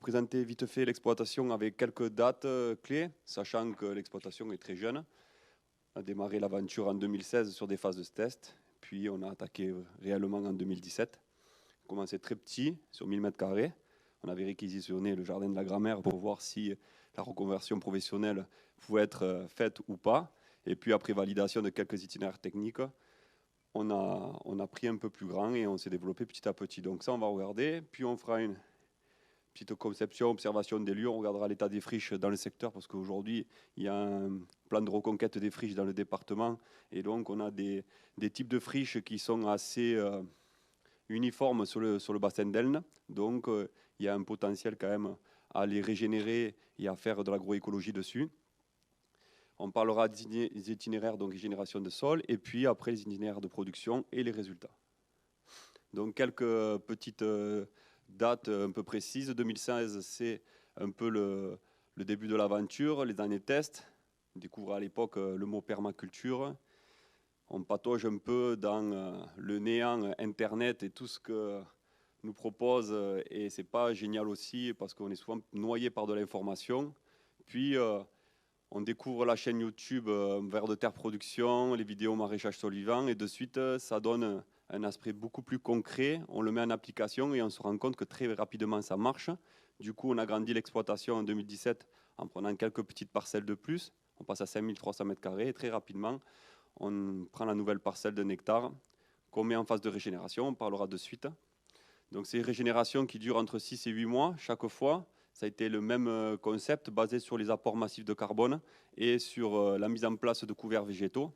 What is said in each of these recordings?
présenter vite fait l'exploitation avec quelques dates clés, sachant que l'exploitation est très jeune. On a démarré l'aventure en 2016 sur des phases de test, puis on a attaqué réellement en 2017. On a commencé très petit, sur 1000 m². On avait réquisitionné le jardin de la grand-mère pour voir si la reconversion professionnelle pouvait être faite ou pas. Et puis après validation de quelques itinéraires techniques, on a pris un peu plus grand et on s'est développé petit à petit. Donc ça, on va regarder, puis on fera une petite conception, observation des lieux, on regardera l'état des friches dans le secteur parce qu'aujourd'hui, il y a un plan de reconquête des friches dans le département et donc on a des types de friches qui sont assez uniformes sur le bassin d'Elne. Donc il y a un potentiel quand même à les régénérer et à faire de l'agroécologie dessus. On parlera des itinéraires, donc génération de sol, et puis après les itinéraires de production et les résultats. Donc quelques petites date un peu précise. 2016, c'est un peu le début de l'aventure, les années test. On découvre à l'époque le mot permaculture. On patauge un peu dans le néant Internet et tout ce que nous propose. Et c'est pas génial aussi parce qu'on est souvent noyé par de l'information. Puis on découvre la chaîne YouTube Vers de Terre Production, les vidéos maraîchage solivant. Et de suite, ça donne un aspect beaucoup plus concret, on le met en application et on se rend compte que très rapidement ça marche. Du coup, on a grandi l'exploitation en 2017 en prenant quelques petites parcelles de plus. On passe à 5300 m² et très rapidement, on prend la nouvelle parcelle de nectar qu'on met en phase de régénération, on parlera de suite. Donc c'est une régénération qui dure entre 6 et 8 mois chaque fois. Ça a été le même concept basé sur les apports massifs de carbone et sur la mise en place de couverts végétaux.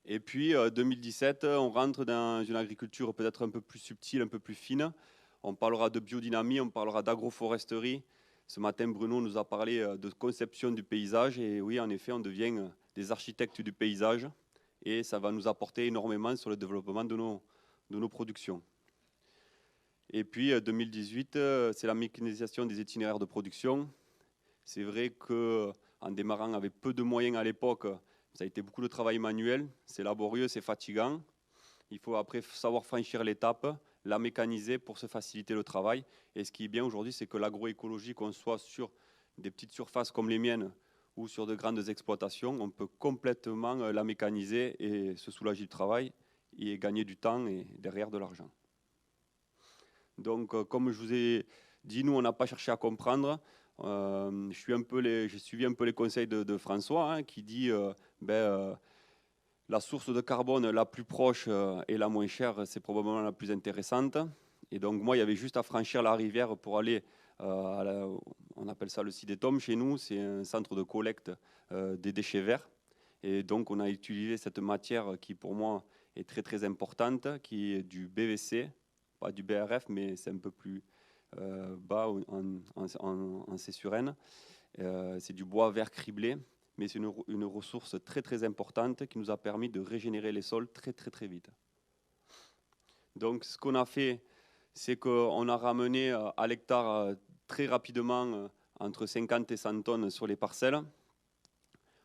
Et puis 2017, on rentre dans une agriculture peut-être un peu plus subtile, un peu plus fine. On parlera de biodynamie, on parlera d'agroforesterie. Ce matin, Bruno nous a parlé de conception du paysage. Et oui, en effet, on devient des architectes du paysage. Et ça va nous apporter énormément sur le développement de nos productions. Et puis 2018, c'est la mécanisation des itinéraires de production. C'est vrai qu'en démarrant avec peu de moyens à l'époque, ça a été beaucoup de travail manuel, c'est laborieux, c'est fatigant. Il faut après savoir franchir l'étape, la mécaniser pour se faciliter le travail. Et ce qui est bien aujourd'hui, c'est que l'agroécologie, qu'on soit sur des petites surfaces comme les miennes ou sur de grandes exploitations, on peut complètement la mécaniser et se soulager du travail et gagner du temps et derrière de l'argent. Donc, comme je vous ai dit, nous, on n'a pas cherché à comprendre. J'ai suivi un peu les conseils de François, qui dit la source de carbone la plus proche et la moins chère, c'est probablement la plus intéressante. Et donc moi, il y avait juste à franchir la rivière pour aller on appelle ça le Cidétom chez nous, c'est un centre de collecte des déchets verts. Et donc on a utilisé cette matière qui pour moi est très très importante, qui est du BVC, pas du BRF, mais c'est un peu plus bas en césurène. C'est du bois vert criblé, mais c'est une ressource très très importante qui nous a permis de régénérer les sols très très très vite. Donc ce qu'on a fait, c'est qu'on a ramené à l'hectare très rapidement entre 50 et 100 tonnes sur les parcelles.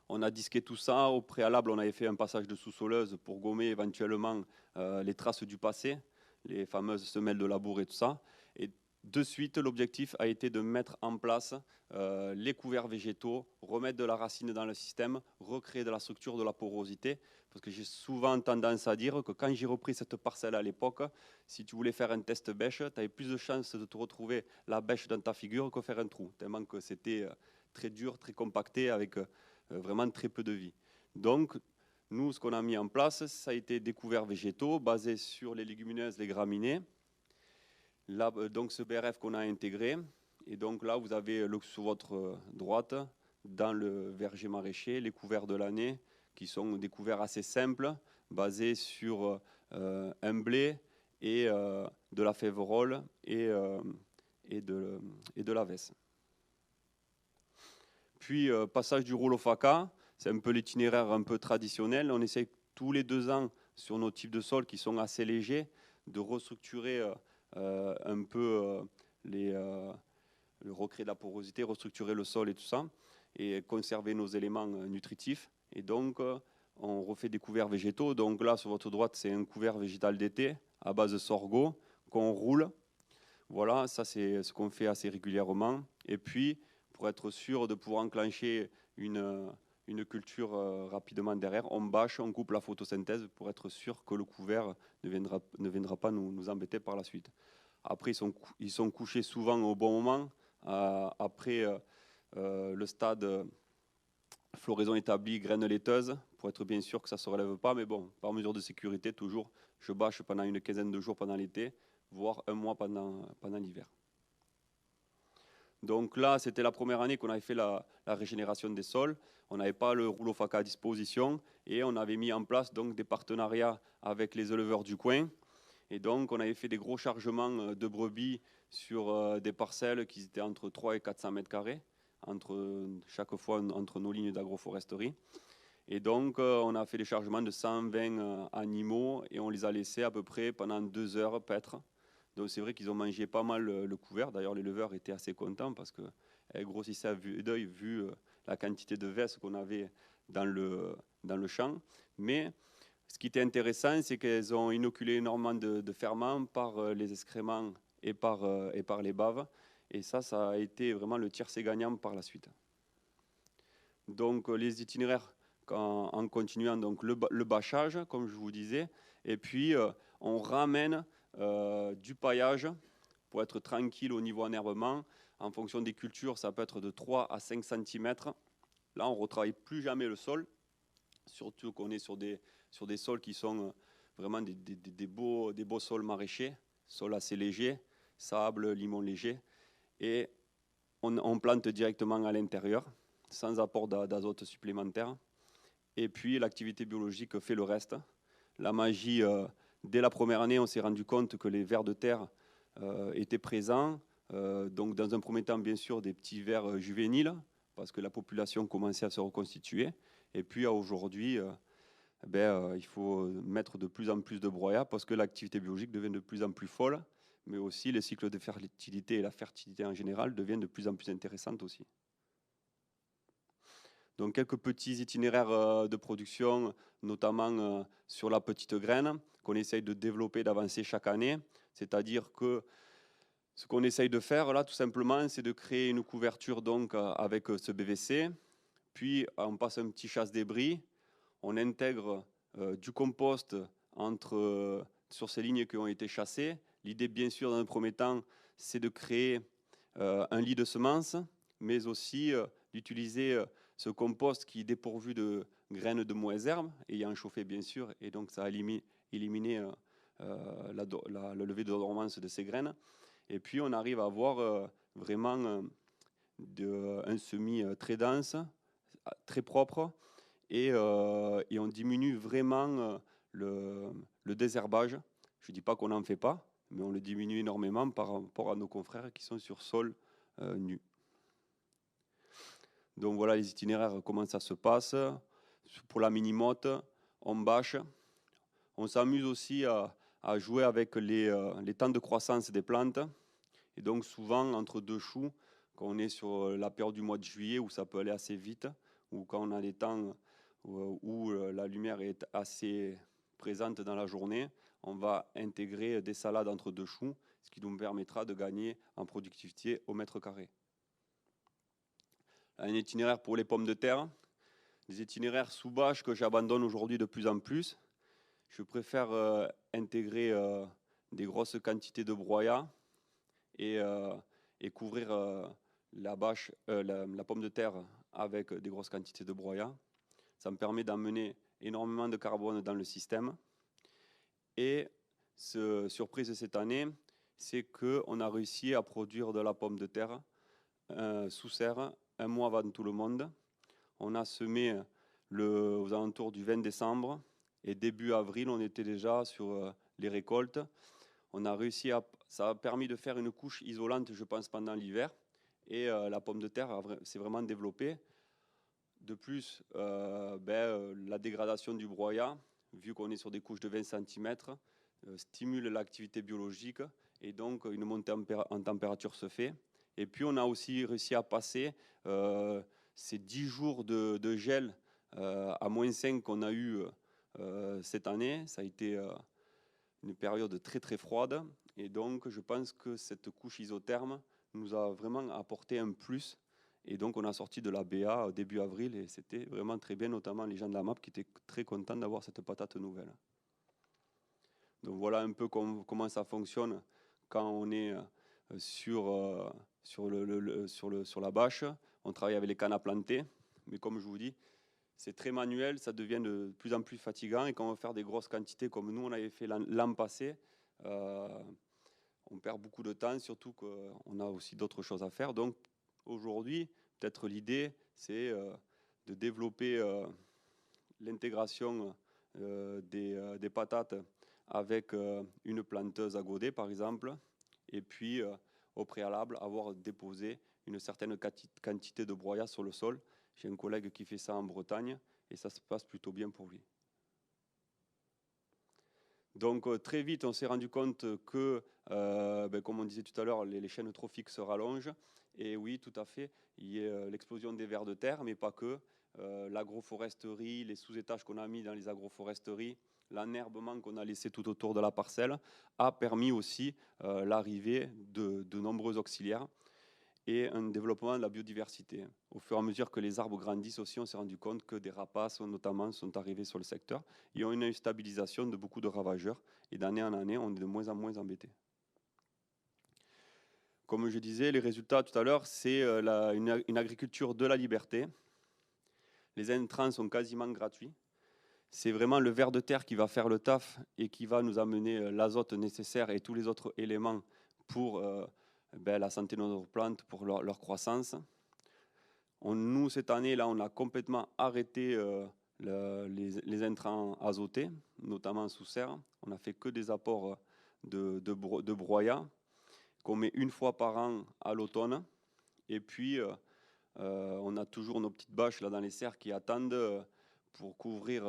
On a disqué tout ça. Au préalable, on avait fait un passage de sous-soleuse pour gommer éventuellement les traces du passé, les fameuses semelles de labour et tout ça. Et de suite, l'objectif a été de mettre en place les couverts végétaux, remettre de la racine dans le système, recréer de la structure, de la porosité. Parce que j'ai souvent tendance à dire que quand j'ai repris cette parcelle à l'époque, si tu voulais faire un test bêche, tu avais plus de chances de te retrouver la bêche dans ta figure que faire un trou. Tellement que c'était très dur, très compacté, avec vraiment très peu de vie. Donc, nous, ce qu'on a mis en place, ça a été des couverts végétaux basés sur les légumineuses, les graminées. Là, donc ce BRF qu'on a intégré. Et donc là, vous avez sur votre droite, dans le verger maraîcher, les couverts de l'année, qui sont des couverts assez simples, basés sur un blé et de la féverole et de la vesse. Puis, passage du rouleau FACA, c'est un peu l'itinéraire un peu traditionnel. On essaie tous les 2 ans, sur nos types de sols qui sont assez légers, de restructurer un peu le recréer de la porosité, restructurer le sol et tout ça, et conserver nos éléments nutritifs. Et donc, on refait des couverts végétaux. Donc là, sur votre droite, c'est un couvert végétal d'été à base de sorgho qu'on roule. Voilà, ça c'est ce qu'on fait assez régulièrement. Et puis, pour être sûr de pouvoir enclencher une culture rapidement derrière, on bâche, on coupe la photosynthèse pour être sûr que le couvert ne viendra pas nous embêter par la suite. Après, ils sont couchés souvent au bon moment, après le stade floraison établie, graines laiteuses, pour être bien sûr que ça ne se relève pas. Mais bon, par mesure de sécurité, toujours, je bâche pendant une quinzaine de jours pendant l'été, voire un mois pendant l'hiver. Donc là, c'était la première année qu'on avait fait la régénération des sols. On n'avait pas le rouleau FACA à disposition et on avait mis en place donc des partenariats avec les éleveurs du coin. Et donc, on avait fait des gros chargements de brebis sur des parcelles qui étaient entre 3 et 400 mètres carrés, chaque fois entre nos lignes d'agroforesterie. Et donc, on a fait des chargements de 120 animaux et on les a laissés à peu près pendant 2 heures paître. Donc, c'est vrai qu'ils ont mangé pas mal le couvert. D'ailleurs, l'éleveur était assez content parce qu'elle grossissait à vue d'œil vu la quantité de vesses qu'on avait dans le champ. Mais ce qui était intéressant, c'est qu'elles ont inoculé énormément de ferments par les excréments et par les baves. Et ça a été vraiment le tiercé gagnant par la suite. Donc les itinéraires en continuant donc le bâchage, comme je vous disais, et puis on ramène du paillage pour être tranquille au niveau enherbement. En fonction des cultures, ça peut être de 3 à 5 cm. Là, on ne retravaille plus jamais le sol, surtout qu'on est sur des sols qui sont vraiment des beaux sols maraîchers, sols assez légers, sable, limon léger, et on plante directement à l'intérieur, sans apport d'azote supplémentaire. Et puis l'activité biologique fait le reste. La magie, dès la première année, on s'est rendu compte que les vers de terre étaient présents. Donc dans un premier temps, bien sûr, des petits vers juvéniles, parce que la population commençait à se reconstituer. Et puis aujourd'hui, il faut mettre de plus en plus de broyats parce que l'activité biologique devient de plus en plus folle, mais aussi les cycles de fertilité et la fertilité en général deviennent de plus en plus intéressantes aussi. Donc quelques petits itinéraires de production, notamment sur la petite graine, qu'on essaye de développer, d'avancer chaque année. C'est-à-dire que ce qu'on essaye de faire là, tout simplement, c'est de créer une couverture donc avec ce BVC. Puis on passe un petit chasse-débris. On intègre du compost sur ces lignes qui ont été chassées. L'idée, bien sûr, dans un premier temps, c'est de créer un lit de semences, mais aussi d'utiliser ce compost qui est dépourvu de graines de mauvaises herbes, ayant chauffé, bien sûr, et donc ça a éliminé le levé de dormance de ces graines. Et puis, on arrive à avoir vraiment un semis très dense, très propre, et on diminue vraiment le désherbage. Je ne dis pas qu'on n'en fait pas, mais on le diminue énormément par rapport à nos confrères qui sont sur sol nu. Donc voilà les itinéraires, comment ça se passe. Pour la mini-motte, on bâche. On s'amuse aussi à jouer avec les temps de croissance des plantes. Et donc souvent, entre deux choux, quand on est sur la période du mois de juillet, où ça peut aller assez vite, ou quand on a des temps où la lumière est assez présente dans la journée, on va intégrer des salades entre deux choux, ce qui nous permettra de gagner en productivité au mètre carré. Un itinéraire pour les pommes de terre, des itinéraires sous bâche que j'abandonne aujourd'hui de plus en plus. Je préfère intégrer des grosses quantités de broyat et couvrir la pomme de terre avec des grosses quantités de broyat. Ça me permet d'emmener énormément de carbone dans le système. Et surprise cette année, c'est qu'on a réussi à produire de la pomme de terre sous serre un mois avant tout le monde. On a semé aux alentours du 20 décembre et début avril, on était déjà sur les récoltes. On a réussi ça a permis de faire une couche isolante, je pense, pendant l'hiver. Et la pomme de terre s'est vraiment développée. De plus, la dégradation du broyat, vu qu'on est sur des couches de 20 cm, stimule l'activité biologique et donc une montée en température se fait. Et puis on a aussi réussi à passer ces 10 jours de gel à -5 qu'on a eu cette année. Ça a été une période très très froide Et donc, je pense que cette couche isotherme nous a vraiment apporté un plus. Et donc, on a sorti de la BA début avril et c'était vraiment très bien, notamment les gens de la MAP qui étaient très contents d'avoir cette patate nouvelle. Donc, voilà un peu comment ça fonctionne quand on est sur la bâche. On travaille avec les cannes à planter, mais comme je vous dis, c'est très manuel, ça devient de plus en plus fatigant. Et quand on va faire des grosses quantités comme nous, on avait fait l'an passé, on perd beaucoup de temps, surtout qu'on a aussi d'autres choses à faire. Donc aujourd'hui, peut-être l'idée, c'est de développer l'intégration des patates avec une planteuse à godet, par exemple, et puis au préalable, avoir déposé une certaine quantité de broyat sur le sol. J'ai un collègue qui fait ça en Bretagne et ça se passe plutôt bien pour lui. Donc très vite, on s'est rendu compte que, comme on disait tout à l'heure, les chaînes trophiques se rallongent. Et oui, tout à fait, il y a l'explosion des vers de terre, mais pas que. L'agroforesterie, les sous-étages qu'on a mis dans les agroforesteries, l'enherbement qu'on a laissé tout autour de la parcelle a permis aussi l'arrivée de nombreux auxiliaires et un développement de la biodiversité. Au fur et à mesure que les arbres grandissent aussi, on s'est rendu compte que des rapaces, notamment, sont arrivés sur le secteur. Il y a une stabilisation de beaucoup de ravageurs. Et d'année en année, on est de moins en moins embêtés. Comme je disais, les résultats tout à l'heure, c'est une agriculture de la liberté. Les intrants sont quasiment gratuits. C'est vraiment le ver de terre qui va faire le taf et qui va nous amener l'azote nécessaire et tous les autres éléments pour la santé de nos plantes, pour leur croissance. Nous, cette année, là, on a complètement arrêté les intrants azotés, notamment sous serre. On n'a fait que des apports de broyat qu'on met une fois par an à l'automne. Et puis, on a toujours nos petites bâches là dans les serres qui attendent pour couvrir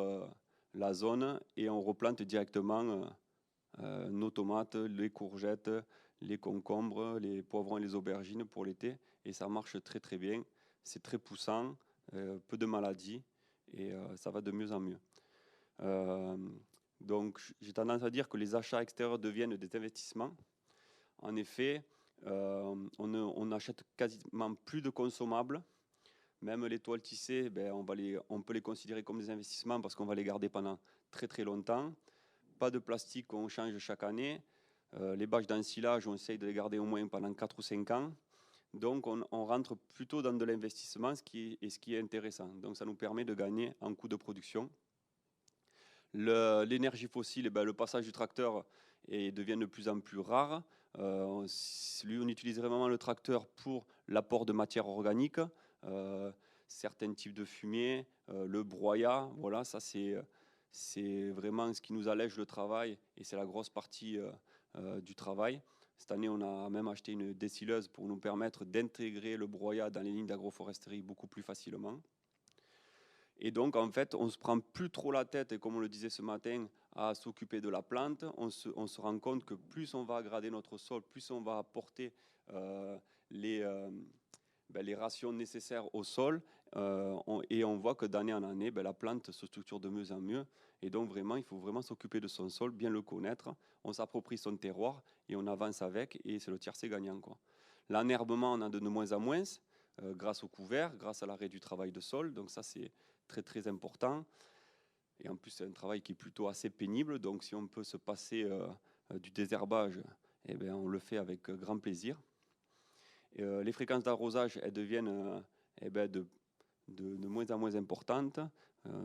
la zone et on replante directement nos tomates, les courgettes, les concombres, les poivrons et les aubergines pour l'été. Et ça marche très très bien. C'est très poussant, peu de maladies et ça va de mieux en mieux. Donc j'ai tendance à dire que les achats extérieurs deviennent des investissements. En effet, on n'achète quasiment plus de consommables. Même les toiles tissées, on peut les considérer comme des investissements parce qu'on va les garder pendant très très longtemps. Pas de plastique qu'on change chaque année. Les bâches d'ensilage, on essaye de les garder au moins pendant 4 ou 5 ans. Donc on rentre plutôt dans de l'investissement, ce qui est intéressant. Donc ça nous permet de gagner en coût de production. L'énergie fossile, le passage du tracteur devient de plus en plus rare. On utilise vraiment le tracteur pour l'apport de matière organique, certains types de fumier, le broyat. Voilà, ça c'est vraiment ce qui nous allège le travail et c'est la grosse partie du travail. Cette année, on a même acheté une décileuse pour nous permettre d'intégrer le broyat dans les lignes d'agroforesterie beaucoup plus facilement. Et donc, en fait, on ne se prend plus trop la tête, et comme on le disait ce matin, à s'occuper de la plante. On se rend compte que plus on va aggrader notre sol, plus on va apporter les rations nécessaires au sol. Et on voit que d'année en année, la plante se structure de mieux en mieux. Et donc, vraiment, il faut vraiment s'occuper de son sol, bien le connaître. On s'approprie son terroir et on avance avec. Et c'est le tiercé gagnant, quoi. L'enherbement, on en a de moins en moins. Grâce au couvert, grâce à l'arrêt du travail de sol. Donc ça, c'est très très important. Et en plus, c'est un travail qui est plutôt assez pénible. Donc si on peut se passer du désherbage, on le fait avec grand plaisir. Les fréquences d'arrosage, elles deviennent de moins en moins importantes.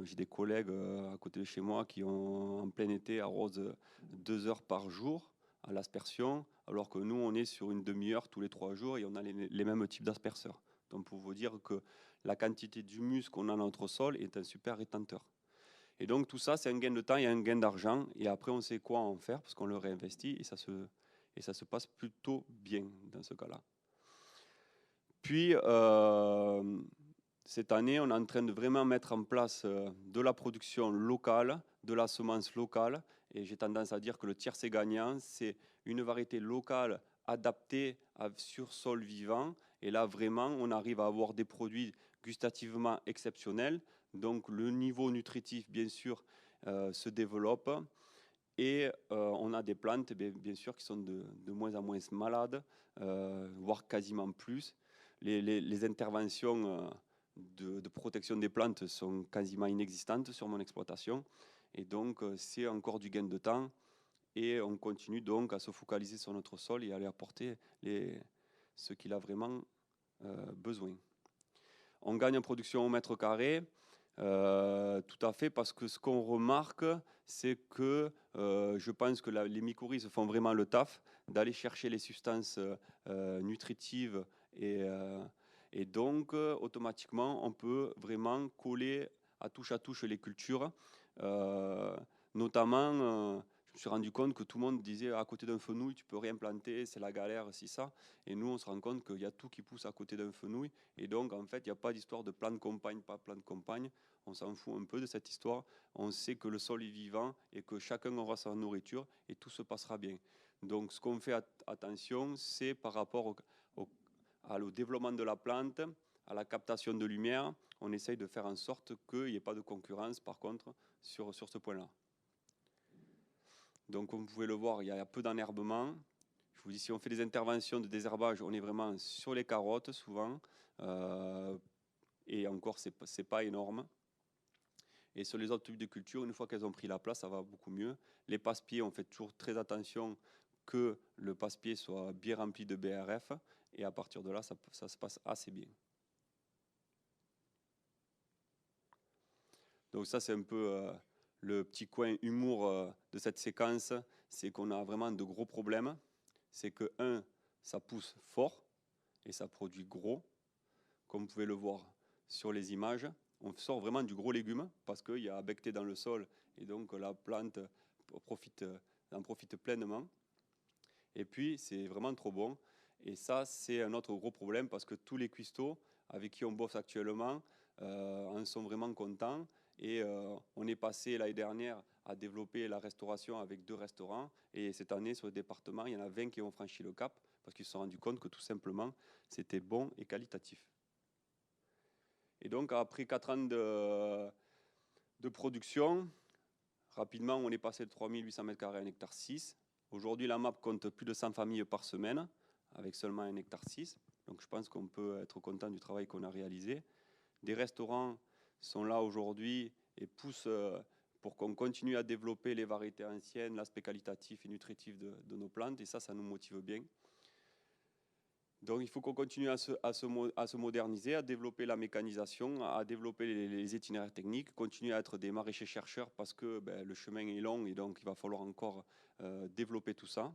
J'ai des collègues à côté de chez moi qui ont en plein été arrosent 2 heures par jour à l'aspersion, alors que nous, on est sur une demi-heure tous les 3 jours et on a les mêmes types d'asperseurs. Donc pour vous dire que la quantité d'humus qu'on a dans notre sol est un super rétenteur. Et donc tout ça, c'est un gain de temps et un gain d'argent. Et après, on sait quoi en faire parce qu'on le réinvestit et ça se passe plutôt bien dans ce cas-là. Puis, cette année, on est en train de vraiment mettre en place de la production locale, de la semence locale. Et j'ai tendance à dire que le tiercé gagnant, c'est une variété locale adaptée sur sol vivant. Et là, vraiment, on arrive à avoir des produits gustativement exceptionnels. Donc, le niveau nutritif, bien sûr, se développe. Et on a des plantes, bien sûr, qui sont de moins en moins malades, voire quasiment plus. Les interventions de protection des plantes sont quasiment inexistantes sur mon exploitation. Et donc, c'est encore du gain de temps. Et on continue donc à se focaliser sur notre sol et à lui apporter ce qu'il a vraiment besoin. On gagne en production au mètre carré. Tout à fait, parce que ce qu'on remarque, c'est que je pense que les mycorhizes font vraiment le taf d'aller chercher les substances nutritives et donc automatiquement on peut vraiment coller à touche les cultures. Notamment, je me suis rendu compte que tout le monde disait à côté d'un fenouil, tu peux rien planter, c'est la galère, c'est ça. Et nous, on se rend compte qu'il y a tout qui pousse à côté d'un fenouil. Et donc, en fait, il n'y a pas d'histoire de plan de campagne, pas plan de campagne. On s'en fout un peu de cette histoire. On sait que le sol est vivant et que chacun aura sa nourriture et tout se passera bien. Donc, ce qu'on fait attention, c'est par rapport au développement de la plante, à la captation de lumière. On essaye de faire en sorte qu'il n'y ait pas de concurrence, par contre, sur ce point-là. Donc, comme vous pouvez le voir, il y a peu d'enherbement. Je vous dis, si on fait des interventions de désherbage, on est vraiment sur les carottes souvent. Et encore, ce n'est pas énorme. Et sur les autres types de cultures, une fois qu'elles ont pris la place, ça va beaucoup mieux. Les passe-pieds, on fait toujours très attention que le passe-pied soit bien rempli de BRF. Et à partir de là, ça se passe assez bien. Donc ça, c'est un peu le petit coin humour de cette séquence. C'est qu'on a vraiment de gros problèmes. C'est que, ça pousse fort et ça produit gros. Comme vous pouvez le voir sur les images, on sort vraiment du gros légume parce qu'il y a becté dans le sol et donc la plante en profite pleinement. Et puis, c'est vraiment trop bon. Et ça, c'est un autre gros problème parce que tous les cuistots avec qui on bosse actuellement en sont vraiment contents. Et on est passé l'année dernière à développer la restauration avec 2 restaurants. Et cette année, sur le département, il y en a 20 qui ont franchi le cap parce qu'ils se sont rendus compte que tout simplement, c'était bon et qualitatif. Et donc, après 4 ans de production, rapidement, on est passé de 3800 m² à 1,6 hectare. Aujourd'hui, la MAP compte plus de 100 familles par semaine, avec seulement 1,6 hectare. Donc, je pense qu'on peut être content du travail qu'on a réalisé. Des restaurants sont là aujourd'hui et poussent pour qu'on continue à développer les variétés anciennes, l'aspect qualitatif et nutritif de nos plantes. Et ça nous motive bien. Donc il faut qu'on continue à se moderniser, à développer la mécanisation, à développer les itinéraires techniques, continuer à être des maraîchers chercheurs parce que le chemin est long et donc il va falloir encore développer tout ça.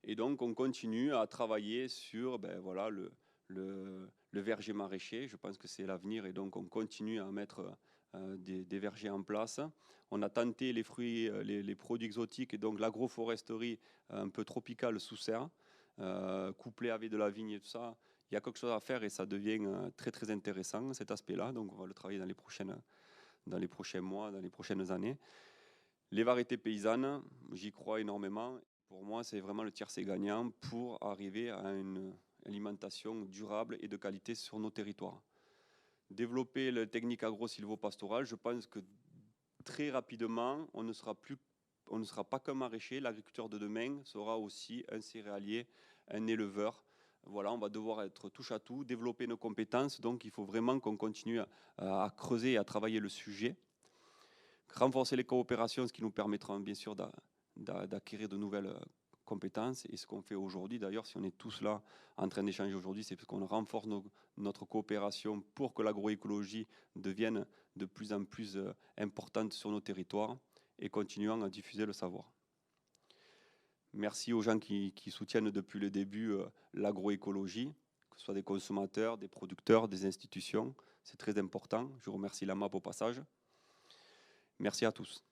Et donc on continue à travailler sur voilà, le verger maraîcher. Je pense que c'est l'avenir et donc on continue à mettre des vergers en place. On a tenté les fruits, les produits exotiques et donc l'agroforesterie un peu tropicale sous serre. Couplé avec de la vigne et tout ça, il y a quelque chose à faire et ça devient très très intéressant cet aspect-là. Donc on va le travailler dans les prochains mois, dans les prochaines années. Les variétés paysannes, j'y crois énormément. Pour moi, c'est vraiment le tiercé gagnant pour arriver à une alimentation durable et de qualité sur nos territoires. Développer la technique agro-silvopastorale, je pense que très rapidement, on ne sera pas qu'un maraîcher. L'agriculteur de demain sera aussi un céréalier, un éleveur. Voilà, on va devoir être touche à tout, développer nos compétences. Donc, il faut vraiment qu'on continue à creuser et à travailler le sujet. Renforcer les coopérations, ce qui nous permettra bien sûr d'acquérir de nouvelles compétences. Et ce qu'on fait aujourd'hui, d'ailleurs, si on est tous là en train d'échanger aujourd'hui, c'est parce qu'on renforce notre coopération pour que l'agroécologie devienne de plus en plus importante sur nos territoires et continuant à diffuser le savoir. Merci aux gens qui soutiennent depuis le début l'agroécologie, que ce soit des consommateurs, des producteurs, des institutions. C'est très important. Je remercie la MAP au passage. Merci à tous.